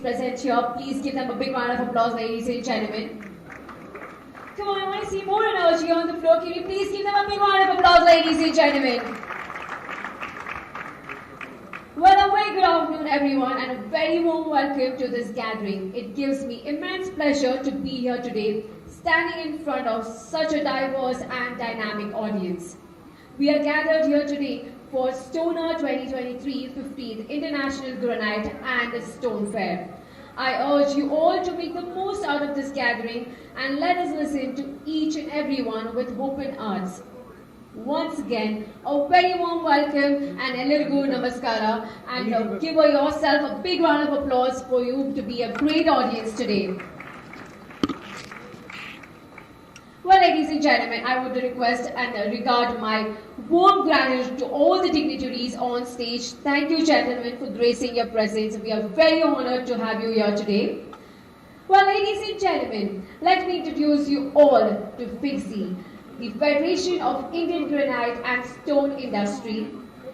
present here. Please give them a big round of applause, ladies and gentlemen. Come on, I want to see more energy on the floor. Can you please give them a big round of applause, ladies and gentlemen? Well, a very good afternoon, everyone, and a very warm welcome to this gathering. It gives me immense pleasure to be here today, standing in front of such a diverse and dynamic audience. We are gathered here today for Stona 2023 15th International Granite and Stone Fair. I urge you all to make the most out of this gathering and let us listen to each and everyone with open hearts. Once again, a very warm welcome and Elirgu Namaskara, and give yourself a big round of applause for you to be a great audience today. Well, ladies and gentlemen, I would request and regard my warm gratitude to all the dignitaries on stage. Thank you, gentlemen, for gracing your presence. We are very honored to have you here today. Well, ladies and gentlemen, let me introduce you all to FIGSI, the Federation of Indian Granite and Stone Industry.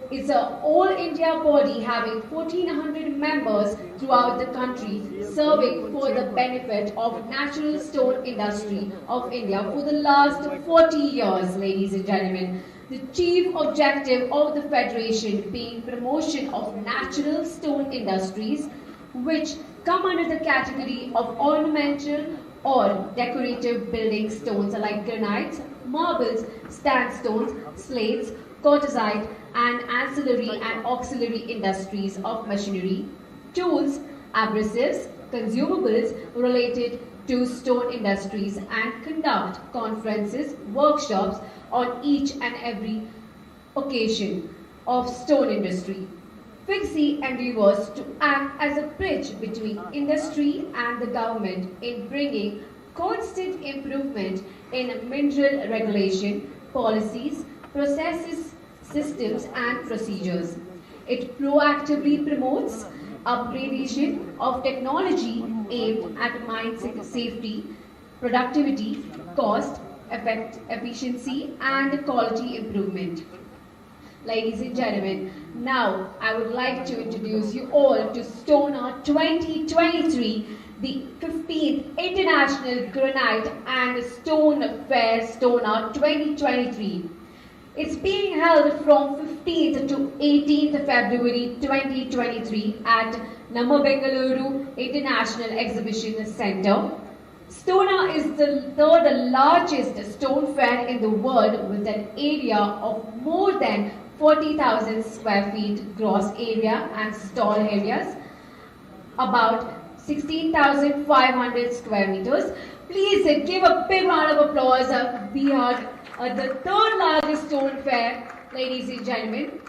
It's an all-India body having 1,400 members throughout the country, serving for the benefit of natural stone industry of India for the last 40 years, ladies and gentlemen. The chief objective of the Federation being promotion of natural stone industries, which come under the category of ornamental or decorative building stones like granites, marbles, sandstones, slates, quartzite, and ancillary and auxiliary industries of machinery, tools, abrasives, consumables related to stone industries, and conduct conferences, workshops on each and every occasion of stone industry. FIGSI endeavors to act as a bridge between industry and the government in bringing constant improvement in mineral regulation, policies, processes, systems and procedures. It proactively promotes upgradation of technology aimed at mine safety, productivity, cost, efficiency and quality improvement. Ladies and gentlemen, now I would like to introduce you all to Stona 2023, the 15th International Granite and Stone Fair Stona 2023. It's being held from 15th to 18th February 2023 at Nammabengaluru International Exhibition Centre. Stona is the third largest stone fair in the world with an area of more than 40,000 square feet gross area and stall areas, about 16,500 square meters. Please give a big round of applause. We are the third largest stone fair, ladies and gentlemen.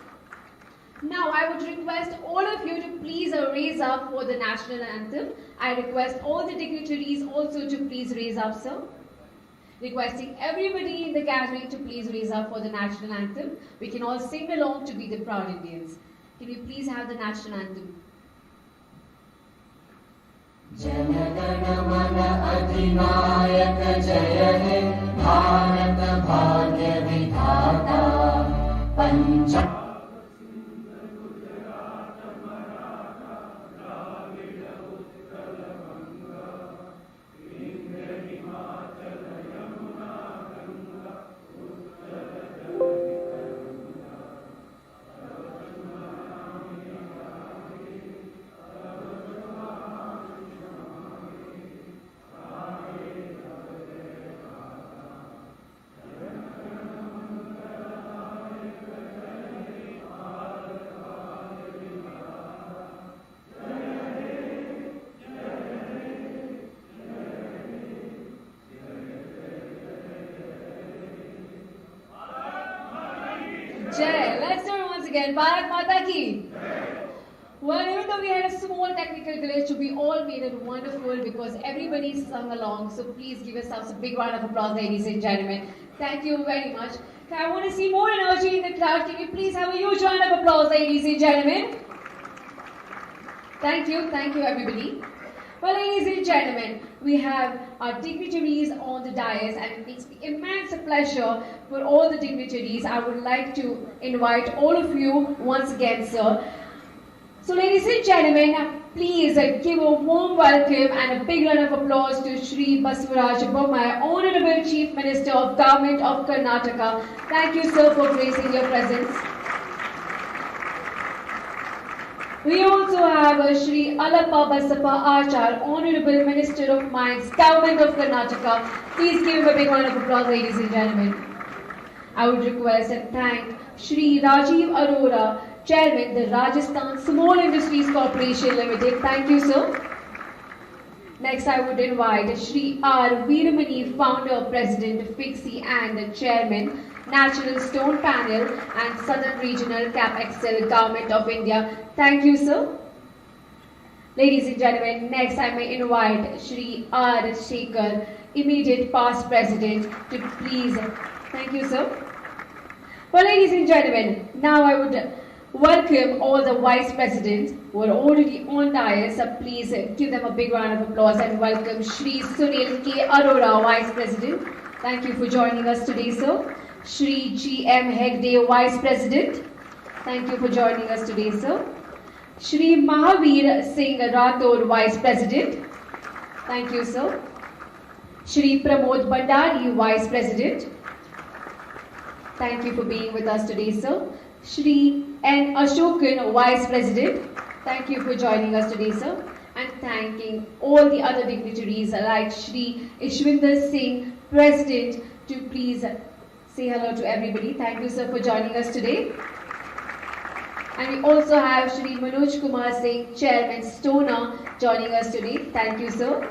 Now I would request all of you to please raise up for the national anthem. I request all the dignitaries also to please raise up, sir. Requesting everybody in the gathering to please raise up for the national anthem. We can all sing along to be the proud Indians. Can we please have the national anthem? जनगण मन अधिनायक जय हे भारत भाग्य विधाता पंच Jai. Let's do it once again. Bharat Mata ki. Well, even though we had a small technical glitch, we all made it wonderful because everybody sung along. So please give yourselves a big round of applause, ladies and gentlemen. Thank you very much. I want to see more energy in the crowd. Can you please have a huge round of applause, ladies and gentlemen? Thank you everybody. Well, ladies and gentlemen, we have our dignitaries on the dais, and it makes me immense pleasure for all the dignitaries. I would like to invite all of you once again, sir. So ladies and gentlemen, please give a warm welcome and a big round of applause to Shri Basavaraj Bommai, Honorable Chief Minister of Government of Karnataka. Thank you, sir, for gracing your presence. We also have Shri Alappa Basappa Achar, Honorable Minister of Mines, Government of Karnataka. Please give him a big round of applause, ladies and gentlemen. I would request and thank Shri Rajiv Arora, Chairman, the Rajasthan Small Industries Corporation Limited. Thank you, sir. Next, I would invite Shri R. Veeramani, Founder, President, FIXI and Chairman, National Stone Panel and Southern Regional Cap Excel, Government of India. Thank you, sir. Ladies and gentlemen, next I may invite Shri R. Shekhar, Immediate Past President, to please. Thank you, sir. Well, ladies and gentlemen, now I would welcome all the Vice Presidents who are already on dais. Please give them a big round of applause and welcome Shri Sunil K. Arora, Vice President. Thank you for joining us today, sir. Shri G. M. Hegde, Vice President. Thank you for joining us today, sir. Shri Mahavir Singh Rathore, Vice President. Thank you, sir. Shri Pramod Bhandari, Vice President. Thank you for being with us today, sir. Shri N. Ashokan, Vice President. Thank you for joining us today, sir. And thanking all the other dignitaries like Shri Ishwinder Singh, President, to please say hello to everybody. Thank you, sir, for joining us today. And we also have Shri Manoj Kumar Singh, Chairman, Stona, joining us today. Thank you, sir.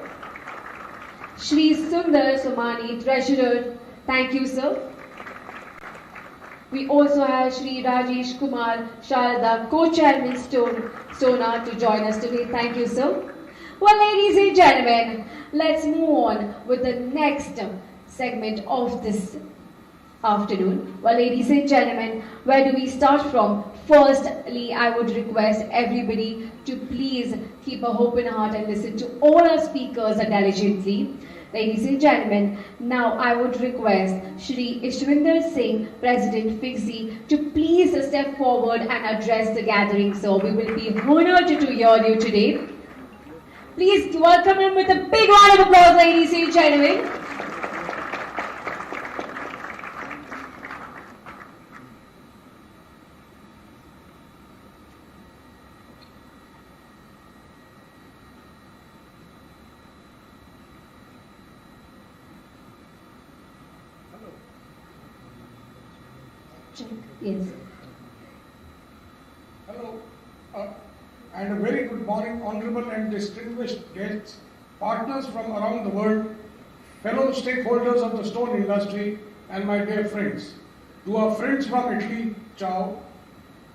Shri Sundar Somani, Treasurer. Thank you, sir. We also have Shri Rajesh Kumar Sharda, Co-Chairman, Stona, to join us today. Thank you, sir. Well, ladies and gentlemen, let's move on with the next segment of this afternoon. Well, ladies and gentlemen, where do we start from? Firstly, I would request everybody to please keep an open heart and listen to all our speakers diligently. Ladies and gentlemen, now I would request Shri Ishwinder Singh, President FIXI, to please step forward and address the gathering. So we will be honored to hear you today. Please welcome him with a big round of applause, ladies and gentlemen. Yes. Hello, and a very good morning, honorable and distinguished guests, partners from around the world, fellow stakeholders of the stone industry, and my dear friends. To our friends from Italy, ciao.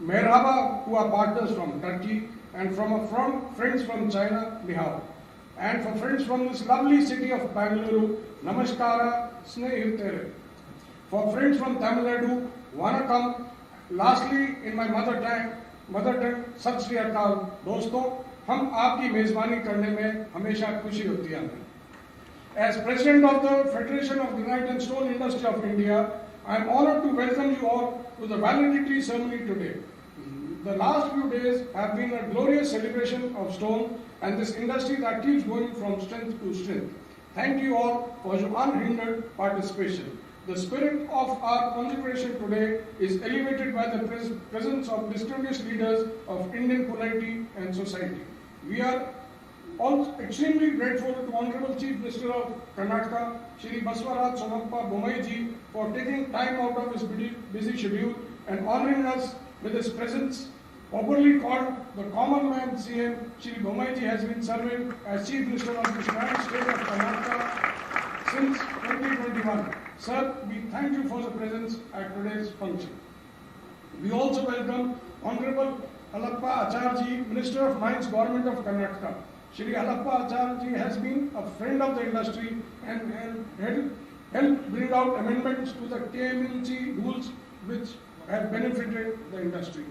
Merhaba to our partners from Turkey, and friends from China, ni hao. And for friends from this lovely city of Bangalore, namaskara, snehhitere. For friends from Tamil Nadu, Vanakkam. Lastly, in my mother tongue, Sat Shri Akal. दोस्तों, हम आपकी मेजबानी करने में हमेशा खुशी होती है हमें. As President of the Federation of Granite and Stone Industry of India, I am honored to welcome you all to the validity ceremony today. The last few days have been a glorious celebration of stone and this industry that keeps going from strength to strength. Thank you all for your unhindered participation. The spirit of our consecration today is elevated by the presence of distinguished leaders of Indian polity and society. We are all extremely grateful to Honorable Chief Minister of Karnataka, Shri Basavaraj Bommai ji, for taking time out of his busy schedule and honoring us with his presence. Popularly called the common man CM, Shri Bommai ji has been serving as Chief Minister of the United State of Karnataka since 2021. Sir, we thank you for the presence at today's function. We also welcome Honorable Alappa Acharji, Minister of Mines, Government of Karnataka. Shri Alappa Acharji has been a friend of the industry and helped bring out amendments to the KMLC rules which have benefited the industry.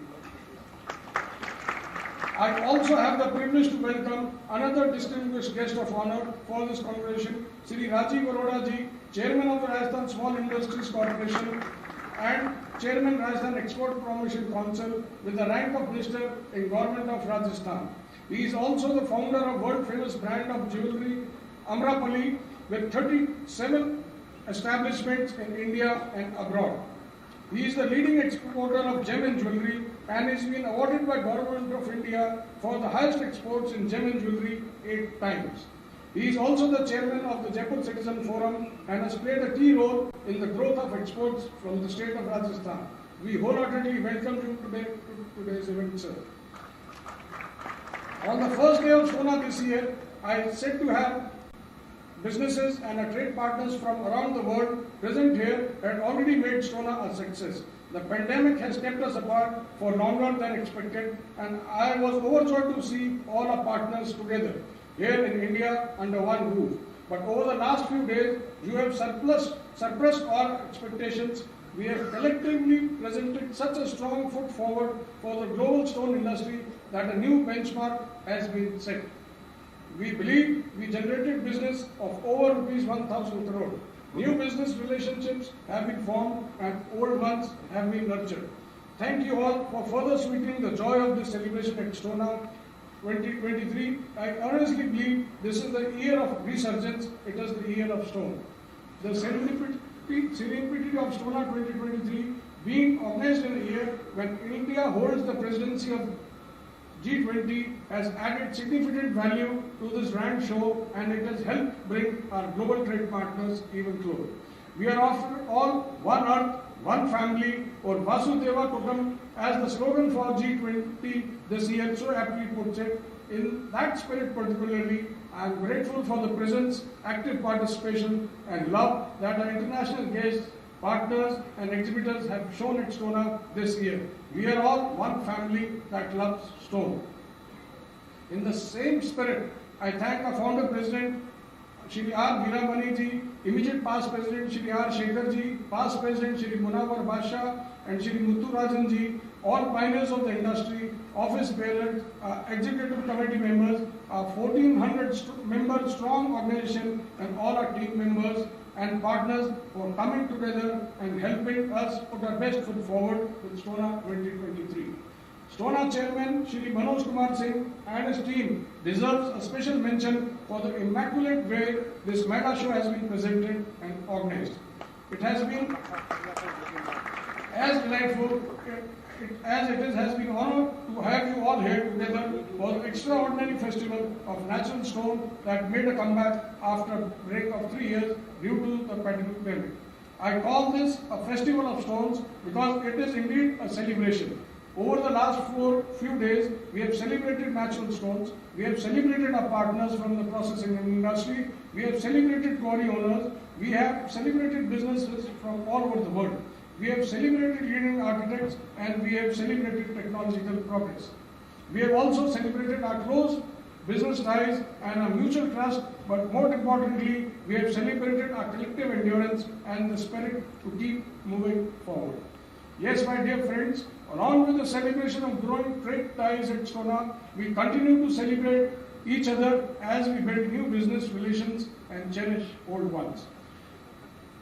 I also have the privilege to welcome another distinguished guest of honor for this conversation, Shri Rajiv Arora ji, Chairman of the Rajasthan Small Industries Corporation, and Chairman Rajasthan Export Promotion Council with the rank of Minister in Government of Rajasthan. He is also the founder of world famous brand of jewelry Amrapali with 37 establishments in India and abroad. He is the leading exporter of gem and jewelry and has been awarded by Government of India for the highest exports in gem and jewelry 8 times. He is also the chairman of the Jaipur Citizen Forum and has played a key role in the growth of exports from the state of Rajasthan. We wholeheartedly welcome you today to today's event, sir. On the first day of Stona this year, I said to have businesses and trade partners from around the world present here had already made Stona a success. The pandemic has kept us apart for longer than expected, and I was overjoyed to see all our partners together here in India under one roof. But over the last few days, you have surpassed our expectations. We have collectively presented such a strong foot forward for the global stone industry that a new benchmark has been set. We believe we generated business of over rupees 1,000 crore. New business relationships have been formed and old ones have been nurtured. Thank you all for further sweetening the joy of this celebration at Stona 2023. I earnestly believe this is the year of resurgence. It is the year of stone. The serendipity of Stona 2023 being organized in a year when India holds the presidency of G20 has added significant value to this grand show, and it has helped bring our global trade partners even closer. We are after all one earth, one family, or Vasudeva Kutam, as the slogan for G20 this year so aptly puts it. In that spirit particularly, I am grateful for the presence, active participation and love that our international guests, partners and exhibitors have shown at Stona this year. We are all one family that loves stone. In the same spirit, I thank our founder president, Shri R. Veeramani ji, immediate past president Shri R. Shekhar ji, past president Shri Munawar Basha and Shri Muthu Rajan ji, all pioneers of the industry, office bearers, executive committee members, our 1400 member strong organization and all our team members and partners for coming together and helping us put our best foot forward with Stona 2023. Stona Chairman Shri Manoj Kumar Singh and his team deserves a special mention for the immaculate way this mega show has been presented and organized. It has been as delightful as it has been an honor to have you all here together for the extraordinary festival of natural stone that made a comeback after a break of 3 years due to the pandemic. I call this a festival of stones because it is indeed a celebration. Over the last few days, we have celebrated natural stones, we have celebrated our partners from the processing industry, we have celebrated quarry owners, we have celebrated businesses from all over the world. We have celebrated leading architects and we have celebrated technological progress. We have also celebrated our close business ties and our mutual trust, but more importantly, we have celebrated our collective endurance and the spirit to keep moving forward. Yes, my dear friends, along with the celebration of growing trade ties at Stona, we continue to celebrate each other as we build new business relations and cherish old ones.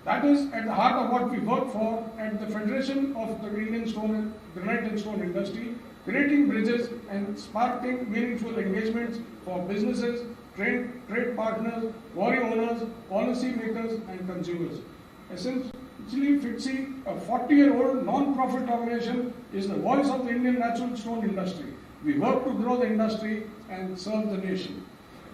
That is at the heart of what we work for at the Federation of the Indian Stone, Granite and Stone Industry, creating bridges and sparking meaningful engagements for businesses, trade partners, quarry owners, policy makers and consumers. Essentially, FITCI, a 40-year-old non-profit organization, is the voice of the Indian natural stone industry. We work to grow the industry and serve the nation.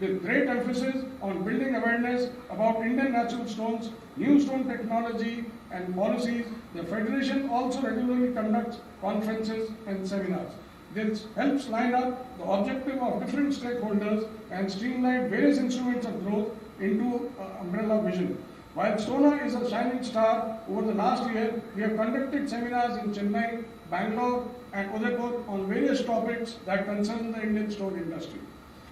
With great emphasis on building awareness about Indian natural stones, new stone technology and policies, the Federation also regularly conducts conferences and seminars. This helps line up the objective of different stakeholders and streamline various instruments of growth into an umbrella vision. While Stona is a shining star, over the last year, we have conducted seminars in Chennai, Bangalore and Udaipur on various topics that concern the Indian stone industry.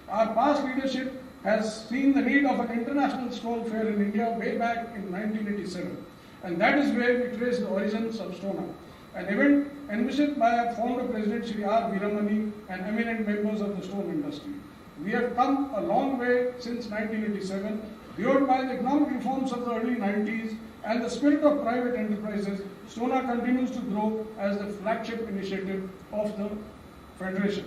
Our past leadership has seen the need of an international stone fair in India way back in 1987. And that is where we trace the origins of Stona, an event envisioned by our founder President Shri R. Veeramani and eminent members of the stone industry. We have come a long way since 1987, fueled by the economic reforms of the early 90s and the spirit of private enterprises. Stona continues to grow as the flagship initiative of the Federation.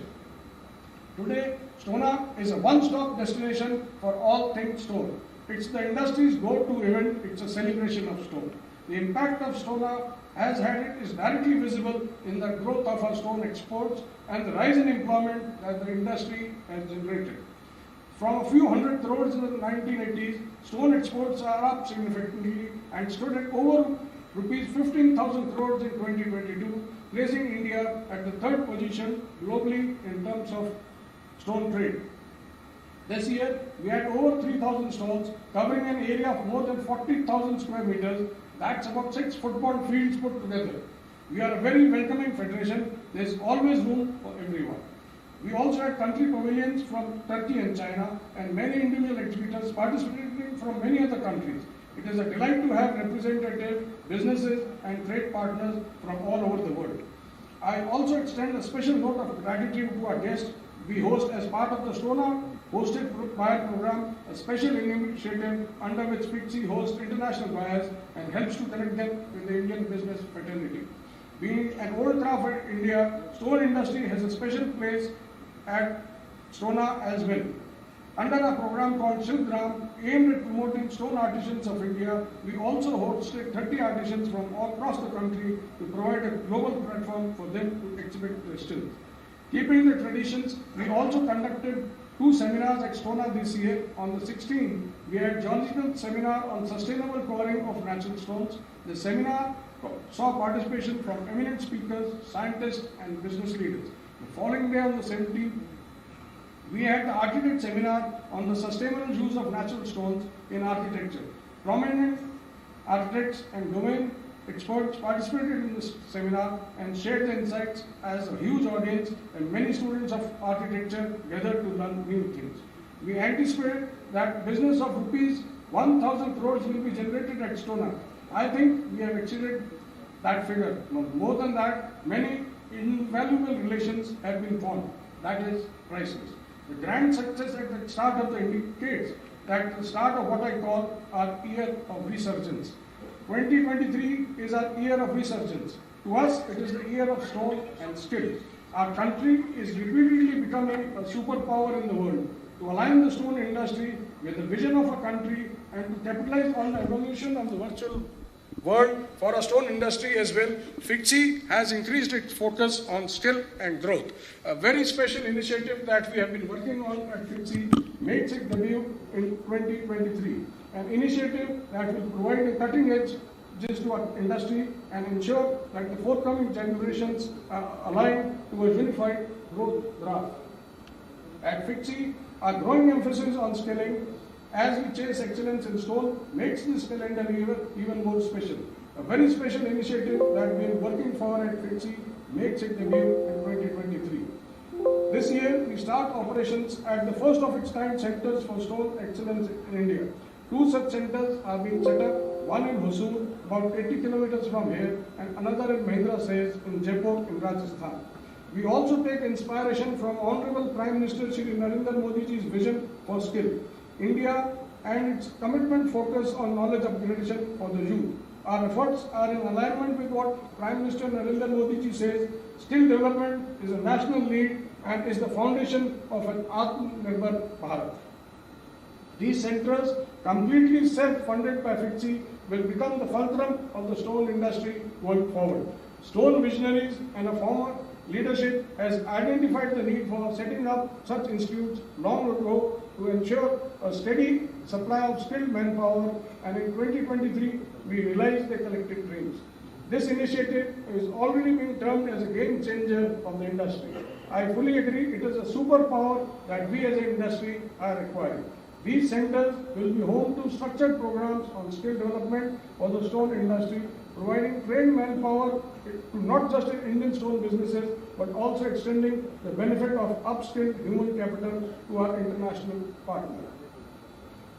Today, Stona is a one-stop destination for all things stone. It's the industry's go-to event. It's a celebration of stone. The impact of Stona has had it is directly visible in the growth of our stone exports and the rise in employment that the industry has generated. From a few hundred crores in the 1980s, stone exports are up significantly and stood at over rupees 15,000 crores in 2022, placing India at the third position globally in terms of stone trade. This year, we had over 3,000 stalls covering an area of more than 40,000 square meters. That's about 6 football fields put together. We are a very welcoming federation. There's always room for everyone. We also had country pavilions from Turkey and China and many individual exhibitors participating from many other countries. It is a delight to have representative businesses and trade partners from all over the world. I also extend a special note of gratitude to our guests. We host as part of the Stona hosted buyer program, a special initiative under which FITCI hosts international buyers and helps to connect them with the Indian business fraternity. Being an old craft in India, stone industry has a special place at Stona as well. Under a program called Shilgram, aimed at promoting stone artisans of India, we also hosted 30 artisans from all across the country to provide a global platform for them to exhibit their skills. Keeping the traditions, we also conducted 2 seminars at Stona this year. On the 16th, we had geological seminar on sustainable covering of natural stones. The seminar saw participation from eminent speakers, scientists, and business leaders. The following day, on the 17th, we had the architect seminar on the sustainable use of natural stones in architecture. Prominent architects and domain experts participated in this seminar and shared their insights as a huge audience, and many students of architecture gathered to learn new things. We anticipate that business of rupees 1,000 crores will be generated at Stona. I think we have exceeded that figure. More than that, many invaluable relations have been formed. That is priceless. The grand success at the start of the indicates that the start of what I call our year of resurgence. 2023 is our year of resurgence. To us, it is the year of stone and skill. Our country is repeatedly becoming a superpower in the world. To align the stone industry with the vision of a country and to capitalize on the evolution of the virtual world for our stone industry as well, FITCI has increased its focus on skill and growth. A very special initiative that we have been working on at FITCI makes its debut in 2023. An initiative that will provide a cutting edge to our industry and ensure that the forthcoming generations are aligned to a unified growth graph. At FITCI, our growing emphasis on skilling as we chase excellence in stone makes this calendar even more special. A very special initiative that we are working for at FITCI makes its debut in 2023. This year, we start operations at the first of its kind centers for stone excellence in India. 2 such centers are being set up, one in Hosur, about 80 kilometers from here, and another in Mahindra Says in Jaipur in Rajasthan. We also take inspiration from Honorable Prime Minister Shri Narendra Modi ji's vision for skill. India and its commitment focus on knowledge upgradation for the youth. Our efforts are in alignment with what Prime Minister Narendra Modi ji says, skill development is a national need and is the foundation of an Atmanirbhar Bharat. These centers, completely self-funded by FITCI, will become the fulcrum of the stone industry going forward. Stone visionaries and a former leadership has identified the need for setting up such institutes long ago to ensure a steady supply of skilled manpower, and in 2023 we realized their collective dreams. This initiative is already being termed as a game changer of the industry. I fully agree it is a superpower that we as an industry are acquiring. These centers will be home to structured programs on skill development for the stone industry, providing trained manpower to not just Indian stone businesses, but also extending the benefit of upskilled human capital to our international partners.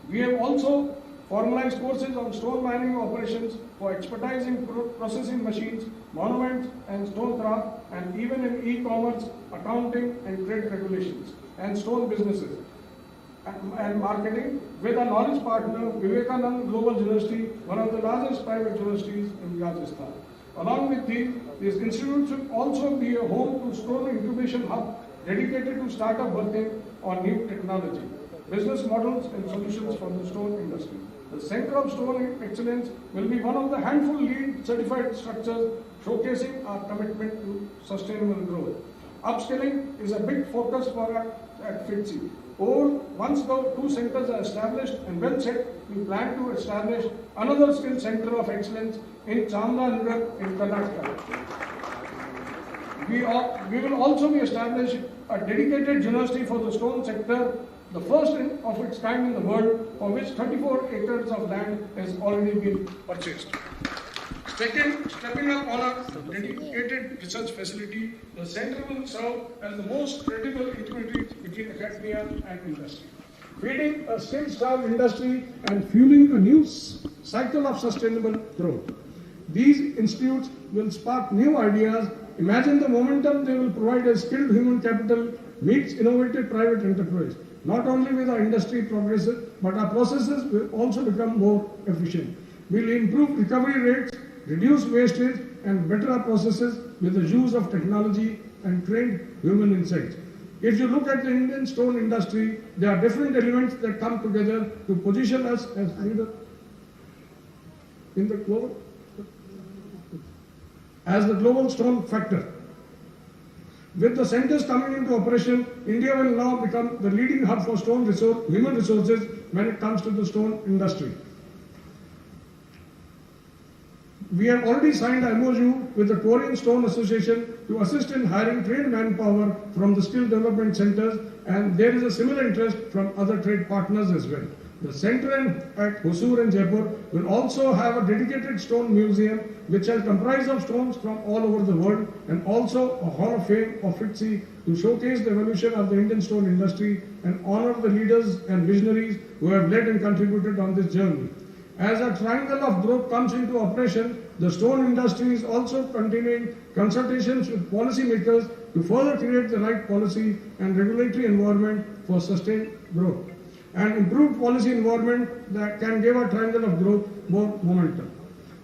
We have also formalized courses on stone mining operations for expertise in processing machines, monuments and stone craft, and even in e-commerce, accounting and trade regulations. and stone businesses and marketing with a knowledge partner, Vivekanand Global University, one of the largest private universities in Rajasthan. Along with these, this institute should also be a home to stone incubation hub dedicated to startup working on new technology, business models and solutions for the stone industry. The Center of Stone Excellence will be one of the handful LEED certified structures showcasing our commitment to sustainable growth. Upskilling is a big focus for us at FITCI. Once the two centers are established and well set, we plan to establish another skill center of excellence in Chamranagar in Karnataka. We will also be establishing a dedicated university for the stone sector, the first of its kind in the world, for which 34 acres of land has already been purchased. Second, stepping up on a dedicated research facility, the center will serve as the most credible intermediary between academia and industry, feeding a skill-starved industry and fueling a new cycle of sustainable growth. These institutes will spark new ideas. Imagine the momentum they will provide as skilled human capital meets innovative private enterprise. Not only will our industry progress, but our processes will also become more efficient. We will improve recovery rates, reduce wastage, and better our processes with the use of technology and trained human insights. If you look at the Indian stone industry, there are different elements that come together to position us as leader in the global, as the global stone factor. With the centers coming into operation, India will now become the leading hub for stone human resources when it comes to the stone industry. We have already signed an MOU with the Korean Stone Association to assist in hiring trained manpower from the skill development centers, and there is a similar interest from other trade partners as well. The center at Hosur and Jaipur will also have a dedicated stone museum which shall comprise of stones from all over the world, and also a Hall of Fame of FITCI to showcase the evolution of the Indian stone industry and honor the leaders and visionaries who have led and contributed on this journey. As a triangle of growth comes into operation, the stone industry is also continuing consultations with policymakers to further create the right policy and regulatory environment for sustained growth. An improved policy environment that can give a triangle of growth more momentum.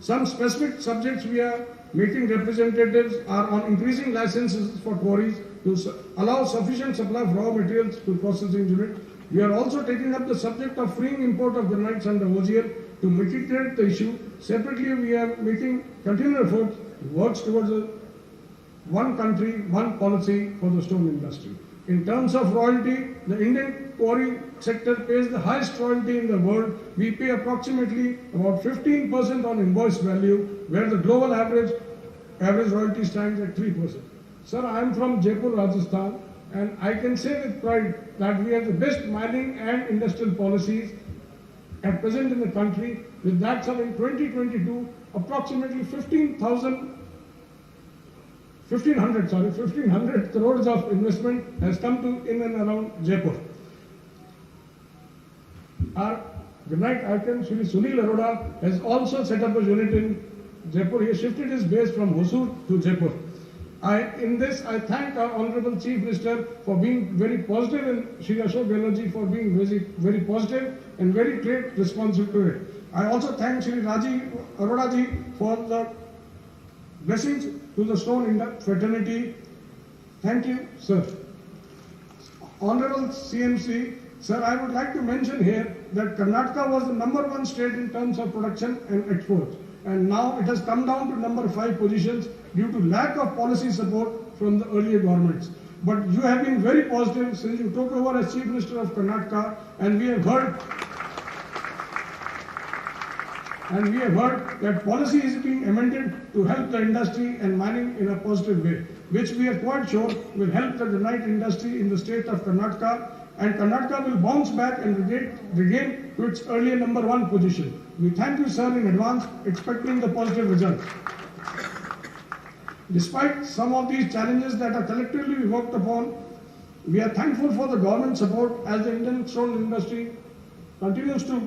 Some specific subjects we are making representatives are on increasing licenses for quarries to allow sufficient supply of raw materials to processing unit. We are also taking up the subject of freeing import of granites under OGL to mitigate the issue. Separately, we are making continued efforts works towards a one country, one policy for the stone industry. In terms of royalty, the Indian quarry sector pays the highest royalty in the world. We pay approximately about 15% on invoice value, where the global average royalty stands at 3%. Sir, I am from Jaipur, Rajasthan, and I can say with pride that we have the best mining and industrial policies at present in the country. With that, sir, in 2022, approximately 1500 crores of investment has come to in and around Jaipur. Our granite icon, Shri Sunil Arora, has also set up a unit in Jaipur. He has shifted his base from Hosur to Jaipur. In this, I thank our Honorable Chief Minister for being very positive and Shri Ashok Banerjee for being very positive and very great responsive to it. I also thank Shri Raji Arora ji for the blessings to the stone fraternity. Thank you, sir. Honorable CMC, sir, I would like to mention here that Karnataka was the #1 state in terms of production and exports, and now it has come down to #5 positions due to lack of policy support from the earlier governments. But you have been very positive since you took over as Chief Minister of Karnataka, and we have heard that policy is being amended to help the industry and mining in a positive way, which we are quite sure will help the granite industry in the state of Karnataka, and Karnataka will bounce back and regain to its earlier #1 position. We thank you, sir, in advance, expecting the positive results. Despite some of these challenges that are collectively worked upon, we are thankful for the government support as the Indian stone industry continues to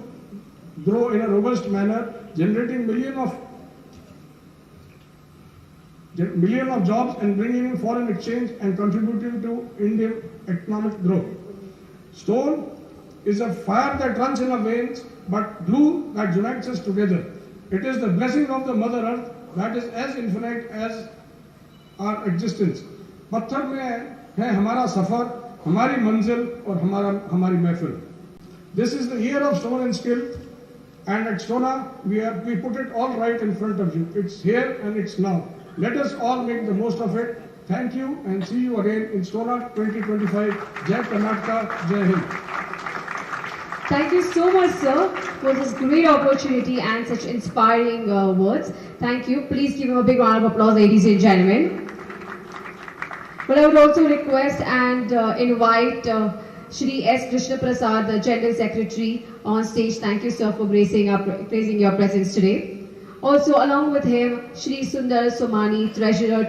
grow in a robust manner, generating millions of jobs and bringing in foreign exchange and contributing to Indian economic growth. Stone is a fire that runs in our veins, but glue that unites us together. It is the blessing of the Mother Earth that is as infinite as our existence. पत्थर में है हमारा सफर, हमारी मंजिल और हमारी महफिल. This is the year of stone and skill, and at Stona we put it all right in front of you. It's here and it's now. Let us all make the most of it. Thank you and see you again in Stona 2025. Jai Karnataka, Jai Hind. Thank you so much, sir, for this great opportunity and such inspiring words. Thank you. Please give him a big round of applause, ladies and gentlemen. But I would also request and invite Shri S. Krishna Prasad, the General Secretary, on stage. Thank you, sir, for gracing your presence today. Also, along with him, Shri Sundar Somani, Treasurer,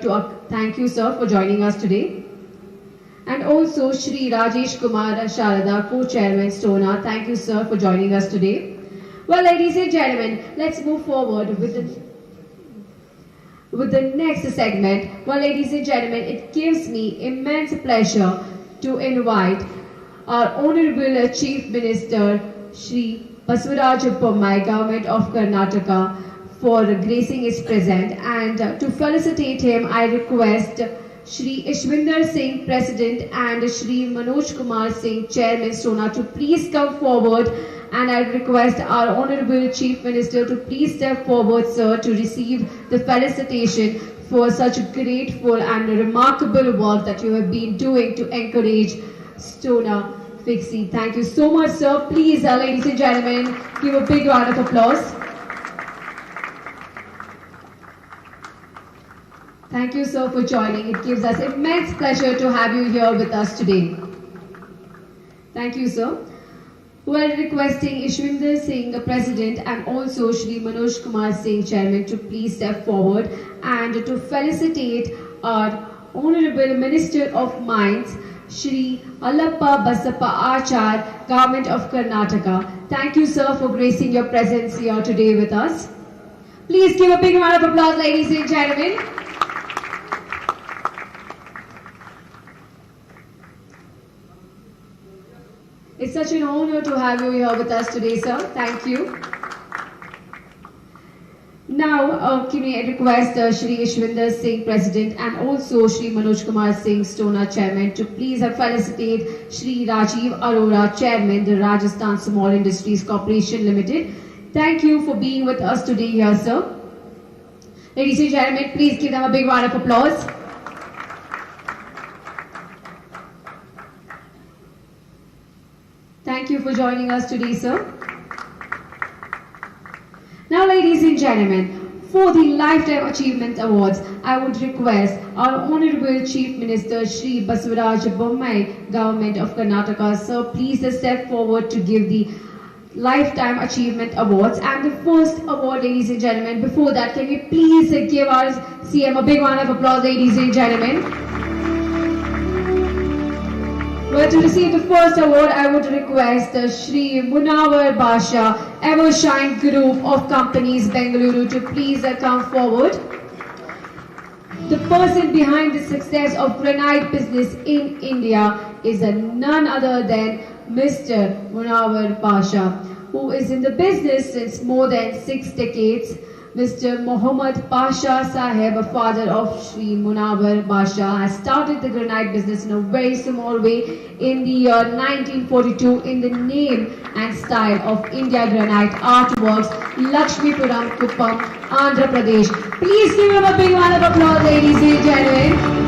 thank you, sir, for joining us today. And also Shri Rajesh Kumar Sharada, Co-Chairman, Stona. Thank you, sir, for joining us today. Well, ladies and gentlemen, let's move forward with the next segment. Well, ladies and gentlemen, it gives me immense pleasure to invite our Honorable Chief Minister, Shri Bommai, Government of Karnataka, for gracing his presence. And to felicitate him, I request Shri Ishwinder Singh, President, and Shri Manoj Kumar Singh, Chairman, Stona, to please come forward. And I request our Honorable Chief Minister to please step forward, sir, to receive the felicitation for such grateful and remarkable work that you have been doing to encourage Stona Fixie. Thank you so much, sir. Please, ladies and gentlemen, give a big round of applause. Thank you, sir, for joining. It gives us immense pleasure to have you here with us today. Thank you, sir. We are requesting Ishwinder Singh, the President, and also Shri Manoj Kumar Singh, Chairman, to please step forward and to felicitate our Honorable Minister of Mines, Shri Allappa Basappa Achar, Government of Karnataka. Thank you, sir, for gracing your presence here today with us. Please give a big round of applause, ladies and gentlemen. It's such an honor to have you here with us today, sir. Thank you. Now, can I request Shri Ishwinder Singh, President, and also Shri Manoj Kumar Singh, Stona, Chairman, to please felicitate Shri Rajiv Arora, Chairman, the Rajasthan Small Industries Corporation Limited. Thank you for being with us today here, sir. Ladies and gentlemen, please give them a big round of applause. Thank you for joining us today, sir. Now, ladies and gentlemen, for the Lifetime Achievement Awards, I would request our Honorable Chief Minister, Shri Basavaraj Bommai, Government of Karnataka, sir, please step forward to give the Lifetime Achievement Awards. And the first award, ladies and gentlemen, before that, can we please give our CM a big round of applause, ladies and gentlemen. Well, to receive the first award, I would request Shri Munawar Basha, Evershine Group of Companies, Bengaluru, to please come forward. The person behind the success of granite business in India is none other than Mr. Munawar Basha, who is in the business since more than 6 decades. Mr. Muhammad Pasha Sahib, a father of Shri Munawar Basha, has started the granite business in a very small way in the year 1942 in the name and style of India Granite Artworks, Lakshmipuram, Kuppam, Andhra Pradesh. Please give him a big round of applause, ladies and gentlemen.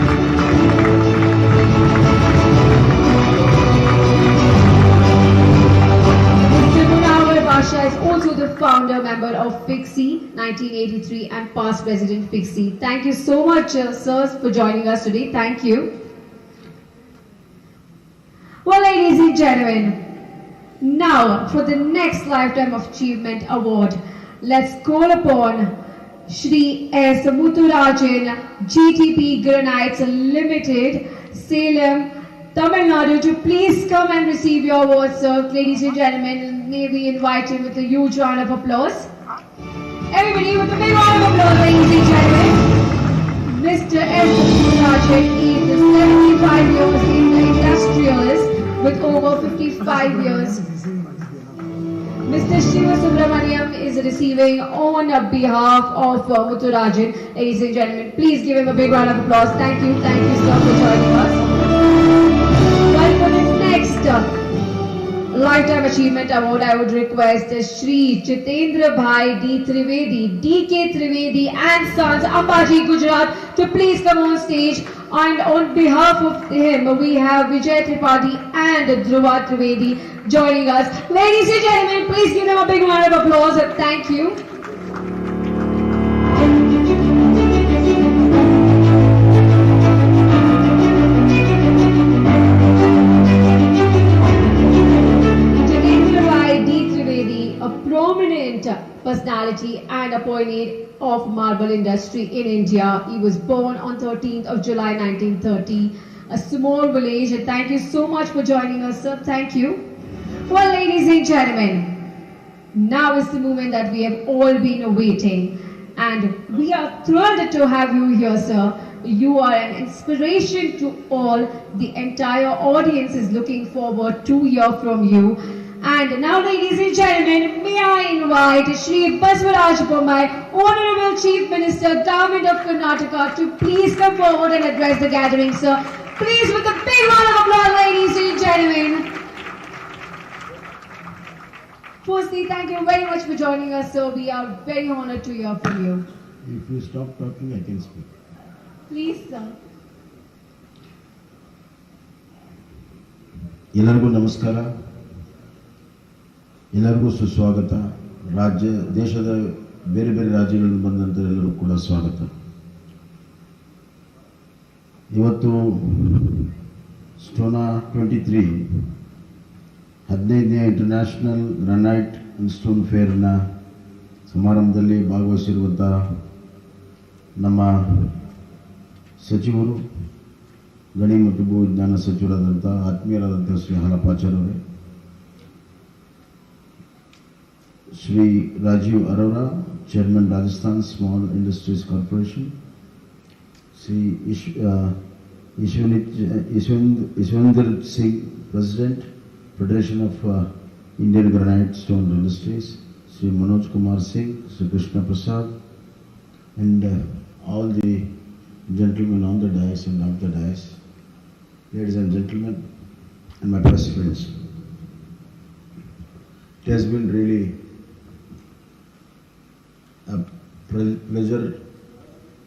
Basha is also the founder member of FIXI 1983 and past president FIXI. Thank you so much, sirs, for joining us today. Thank you. Well, ladies and gentlemen, now for the next Lifetime Achievement Award, let's call upon Shri S. Muthurajan, GTP Granites Limited, Salem, Tamil Nadu, to please come and receive your awards, sir. Ladies and gentlemen, may we invite him with a huge round of applause. Everybody with a big round of applause, ladies and gentlemen. Mr. S. Muthurajan is 75 years in the industrialist with over 55 years. Mr. Shiva Subramaniam is receiving on behalf of Muthurajan. Ladies and gentlemen, please give him a big round of applause. Thank you sir for joining us. Well, for the next Lifetime Achievement Award, I would request Shri Jitendra Bhai D. Trivedi, D.K. Trivedi and Sons, Ambaji, Gujarat, to please come on stage. And on behalf of him, we have Vijay Tripathi and Dhruva Trivedi joining us. Ladies and gentlemen, please give them a big round of applause. Thank you. A prominent personality and a pioneer of marble industry in India. He was born on 13th of July 1930, a small village. Thank you so much for joining us, sir. Thank you. Well, ladies and gentlemen, now is the moment that we have all been awaiting, and we are thrilled to have you here, sir. You are an inspiration to all. The entire audience is looking forward to hear from you. And now, ladies and gentlemen, may I invite Shri Baswaraj Bommai, Honorable Chief Minister, Government of Karnataka, to please come forward and address the gathering, sir. Please, with a big round of applause, ladies and gentlemen. Firstly, thank you very much for joining us, sir. We are very honored to hear from you. If you stop talking, I can speak. Please, sir. ಎಲ್ಲರಿಗೂ ನಮಸ್ಕಾರ, ಎಲ್ಲರಿಗೂ ಸುಸ್ವಾಗತ. ದೇಶದ ಬೇರೆ ಬೇರೆ ರಾಜ್ಯಗಳಿಂದ ಬಂದಂಥ ಎಲ್ಲರೂ ಕೂಡ ಸ್ವಾಗತ. ಇವತ್ತು ಸ್ಟೋನಾ 23 15ನೇ ಇಂಟರ್ನ್ಯಾಷನಲ್ ಗ್ರಾನೈಟ್ ಅಂಡ್ ಸ್ಟೋನ್ ಫೇರ್ನ ಸಮಾರಂಭದಲ್ಲಿ ಭಾಗವಹಿಸಿರುವಂಥ ನಮ್ಮ ಸಚಿವರು, ಗಣಿ ಮತ್ತು ಭೂ ವಿಜ್ಞಾನ ಸಚಿವರಾದಂಥ ಆತ್ಮೀಯರಾದಂಥ Shri ಹಾಲಪ್ಪಾಚಾರ್ಯವರೇ, Shri Rajiv Arora, Chairman Rajasthan Small Industries Corporation, Shri Ishwendra Singh, President, Federation of Indian Granite Stone Industries, Shri Manoj Kumar Singh, Shri Krishna Prasad, and all the gentlemen on the dais and off the dais, ladies and gentlemen, and my press friends. It has been really a pleasure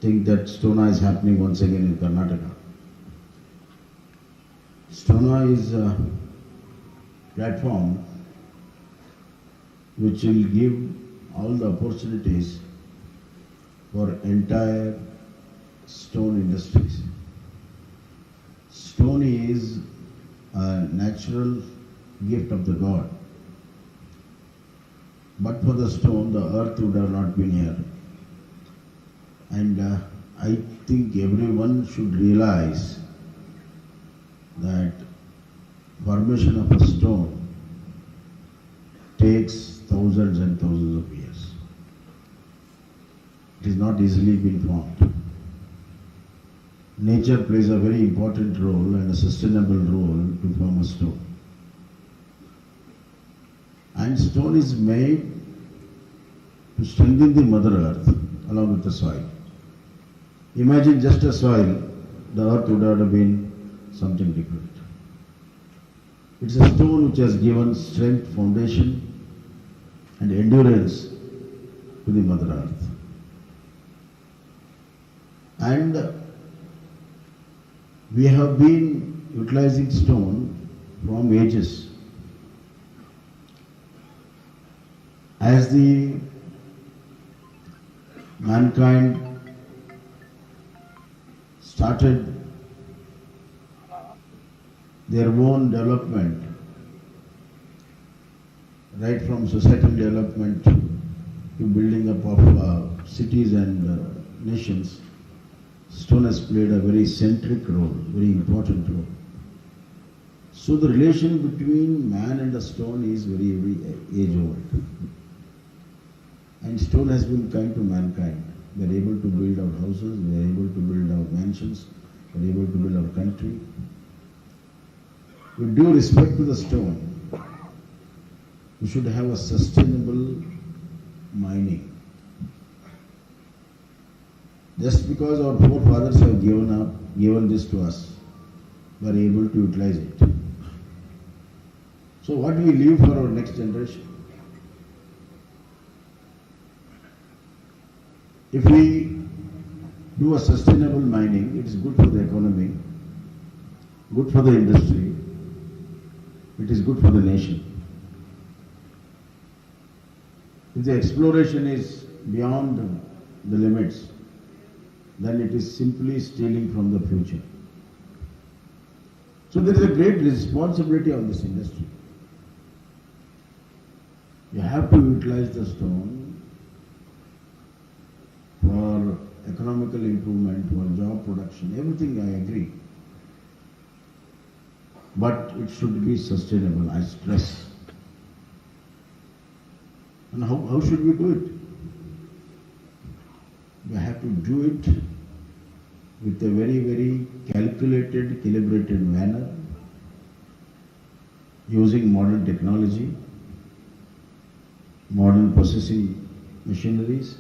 thing that Stona is happening once again in Karnataka. Stona is a platform which will give all the opportunities for entire stone industries. Stone is a natural gift of the God. But for the stone, the earth would have not been here. And I think everyone should realize that formation of a stone takes thousands and thousands of years. It is not easily been formed. Nature plays a very important role and a sustainable role to form a stone. And stone is made to strengthen the mother earth along with the soil. Imagine just a soil, the earth would have been something different. It's a stone which has given strength, foundation and endurance to the mother earth. And we have been utilizing stone from ages. As the mankind started their own development, right from societal development to building up of cities and nations, stone has played a very centric role, very important role. So the relation between man and the stone is very age old. And stone has been kind to mankind. We are able to build our houses, we are able to build our mansions, we are able to build our country. with due respect to the stone, we should have a sustainable mining. Just because our forefathers have given this to us, we are able to utilize it. So what we leave for our next generation? If we do a sustainable mining, it is good for the economy, good for the industry, it is good for the nation. If the exploration is beyond the limits, then it is simply stealing from the future. So there is a great responsibility on this industry. You have to utilize the stone for economical improvement, for job production, everything I agree. But it should be sustainable, I stress. And how should we do it? We have to do it with a very, very calculated, calibrated manner, using modern technology, modern processing machineries,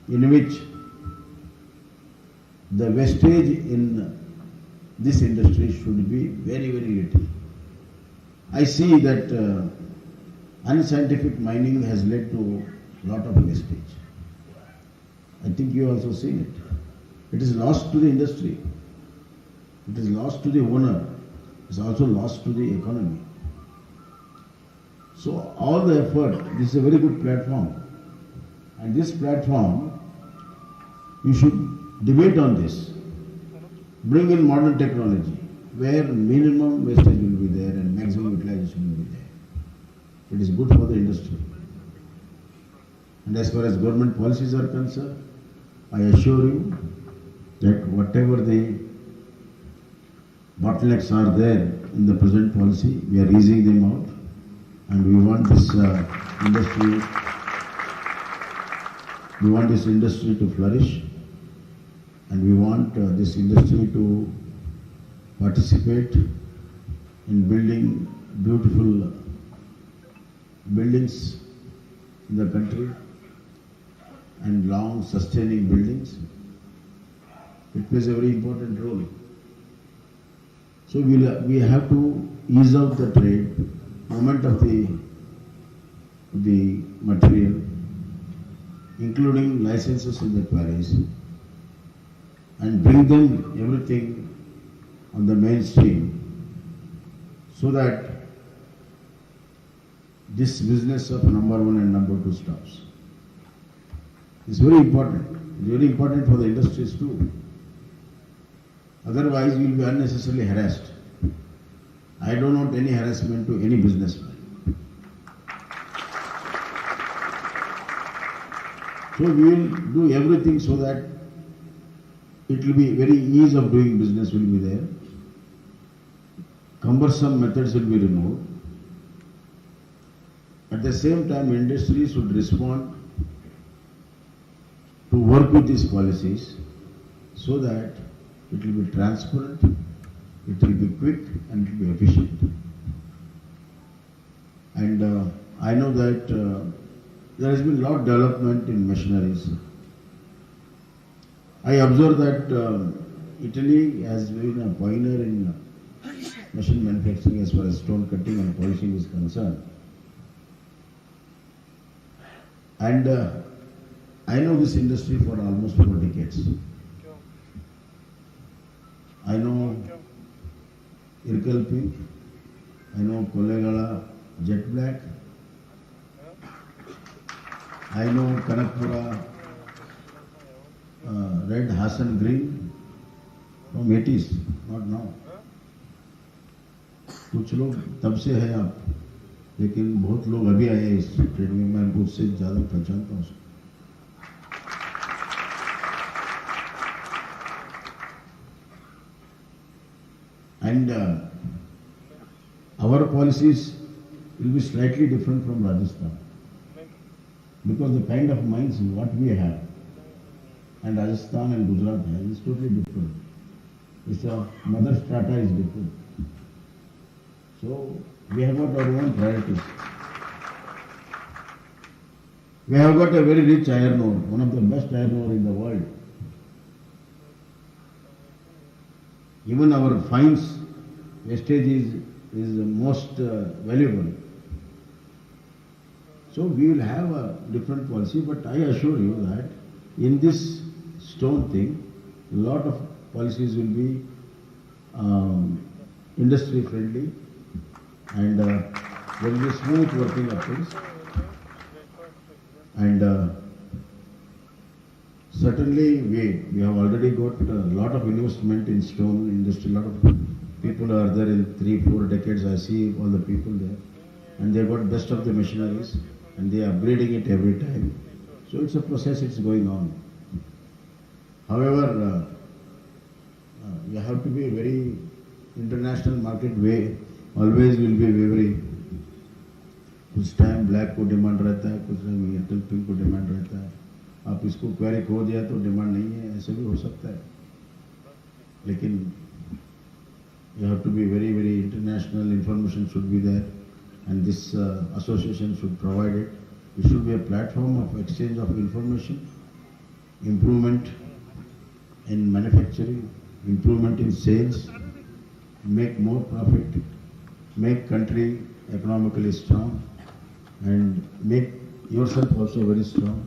in which the wastage in this industry should be very, very little. I see that unscientific mining has led to a lot of wastage. I think you also seen it. It is lost to the industry. It is lost to the owner. It is also lost to the economy. So all the effort, this is a very good platform. And this platform, you should debate on this. Bring in modern technology, where minimum wastage will be there and maximum utilization will be there. It is good for the industry. And as far as government policies are concerned, I assure you that whatever the bottlenecks are there in the present policy, we are easing them out, and we want this industry to flourish, and we want this industry to participate in building beautiful buildings in the country and long sustaining buildings. It plays a very important role. So we have to ease out the trade, movement of the material, including licenses in the quarries, and bring them everything on the mainstream, so that this business of number one and number two stops. It's very important. It's very important for the industries too. Otherwise, we will be unnecessarily harassed. I don't want any harassment to any businessman. So we will do everything so that it will be very ease of doing business will be there. Cumbersome methods will be removed. At the same time, industry should respond to work with these policies so that it will be transparent, it will be quick, and it will be efficient. And I know that there has been a lot of development in machineries. I observe that Italy has been a pioneer in machine manufacturing as far as stone cutting and polishing is concerned. And I know this industry for almost 4 decades. I know Irkal Pink, I know Kollegala Jet Black, I know Kanakpura Red Hassan Green from 80s, not now. कुछ लोग तब से हैं आप, लेकिन बहुत लोग अभी आए हैं इस ट्रेड में, मैं उससे ज़्यादा पहचानता हूँ. And our policies will be slightly different from Rajasthan, because the kind of mines what we have and Rajasthan and Gujarat has is totally different. Its mother strata is different. So we have got our own priorities. We have got a very rich iron ore, one of the best iron ore in the world. Even our fines wastage is the most valuable. So we will have a different policy, but I assure you that in this stone thing, a lot of policies will be industry friendly, and there will be smooth working of things. And certainly we have already got a lot of investment in stone industry. A lot of people are there in 3-4 decades. I see all the people there, and they got best of the machineries, and they are upgrading it every time. So it's a process, it's going on. However, you have to be very international market way, always will be wavering. कुछ time black को demand रहता है, कुछ time metal pink को demand रहता है. आप इसको क्वेरी खो दिया तो डिमांड नहीं है, ऐसे भी हो सकता है. लेकिन you have to be very, very international. Information should be there, and this association should provide it. It should be a platform of exchange of information, improvement in manufacturing, improvement in sales, make more profit, make country economically strong, and make yourself also very strong.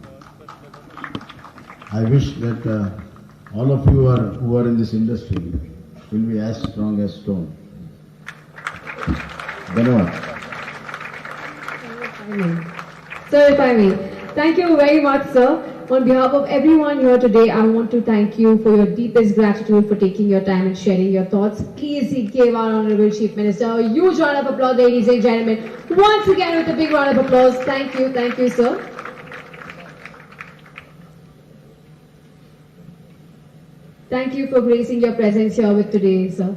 I wish that all of you who are in this industry will be as strong as stone. Dhanyawad. Sir, if I may. Thank you very much, sir. On behalf of everyone here today, I want to thank you for your deepest gratitude for taking your time and sharing your thoughts. Please give our Honorable Chief Minister a huge round of applause, ladies and gentlemen. Once again with a big round of applause. Thank you, sir. Thank you for gracing your presence here with today, sir.